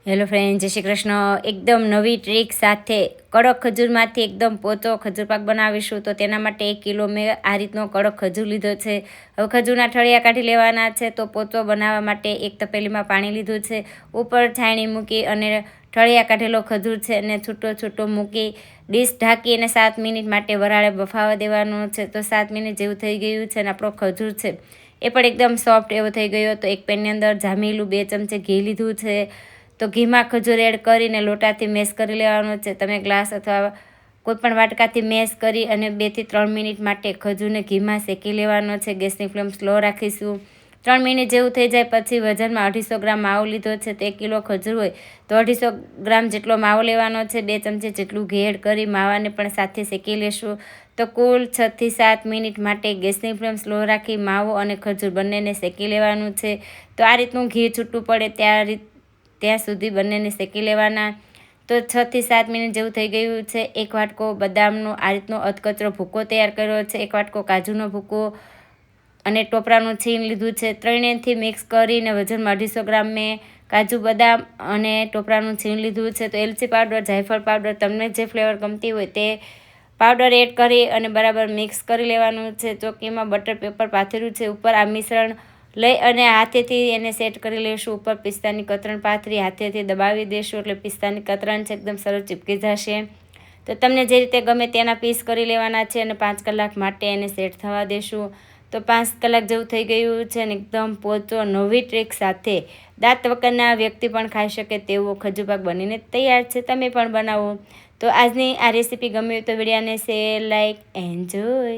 Hello friend, જય શ્રી કૃષ્ણ। એકદમ નવી ટ્રીક સાથે કડક ખજૂરમાંથી એકદમ પોચો ખજૂર પાક બનાવીશું। તો તેના માટે 1 કિલો મેં આ રીતનો કડક ખજૂર લીધો છે। હવે ખજૂરના ઠળિયા કાઢી લેવાના છે। તો પોચો બનાવવા માટે એક તપેલીમાં પાણી લીધું છે, ઉપર છાણી મૂકી અને ઠળિયા કાઢેલો ખજૂર છે અને છૂટો છૂટો મૂકી ડીશ ઢાંકી અને 7 મિનિટ માટે વરાળે બફાવા દેવાનું છે। તો 7 મિનિટ જેવું થઈ ગયું છે અને આપણો ખજૂર છે એ પણ એકદમ સોફ્ટ એવો થઈ ગયો। તો એક પેનની અંદર જામેલું 2 ચમચી ઘી લીધું છે। તો ઘીમાં ખજૂર એડ કરીને લોટાથી મેશ કરી લેવાનો છે। તમે ગ્લાસ અથવા કોઈપણ વાટકાથી મેશ કરી અને 2 થી 3 મિનિટ માટે ખજૂરને ઘીમાં શેકી લેવાનો છે। ગેસની ફ્લેમ સ્લો રાખીશું। 3 મિનિટ જેવું થઈ જાય પછી વજનમાં 250 ગ્રામ માવો લીધો છે। તો 1 કિલો ખજૂર હોય તો 250 ગ્રામ જેટલો માવો લેવાનો છે। 2 ચમચી જેટલું ઘી એડ કરી માવાને પણ સાથે શેકી લેશું। તો કુલ 6 થી 7 મિનિટ માટે ગેસની ફ્લેમ સ્લો રાખી માવો અને ખજૂર બંનેને શેકી લેવાનું છે। તો આ રીતનું ઘી છૂટું પડે ત્યાં સુધી બંનેને શેકી લેવાના। તો 6 થી 7 મિનિટ જેવું થઈ ગયું છે। 1 વાટકો બદામનો આ રીતનો અધકચરો ભૂકો તૈયાર કર્યો છે। 1 વાટકો કાજુનો ભૂકો અને ટોપરાનું છીણ લીધું છે। ત્રણેયથી મિક્સ કરીને વજનમાં 250 ગ્રામ મેં કાજુ બદામ અને ટોપરાનું છીણ લીધું છે। તો એલચી પાવડર, જાયફળ પાવડર, તમને જે ફ્લેવર ગમતી હોય તે પાવડર એડ કરી અને બરાબર મિક્સ કરી લેવાનું છે। ચોકીમાં બટર પેપર પાથર્યું છે। ઉપર આ મિશ્રણ લઈ અને હાથેથી એને સેટ કરી લઈશું। ઉપર પિસ્તાની કતરણ પાથરી હાથેથી દબાવી દઈશું એટલે પિસ્તાની કતરણ છે એકદમ સરસ ચીપકી જશે। તો તમને જે રીતે ગમે તેના પીસ કરી લેવાના છે અને 5 કલાક માટે એને સેટ થવા દેશું। તો 5 કલાક જેવું થઈ ગયું છે અને એકદમ પોચો નવી ટ્રીક સાથે દાંત વગરના વ્યક્તિ પણ ખાઈ શકે તેવો ખજૂર પાક બનીને તૈયાર છે। તમે પણ બનાવો। તો આજની આ રેસીપી ગમી હોય તો વિડીયોને શેર, લાઇક, એન્જોય।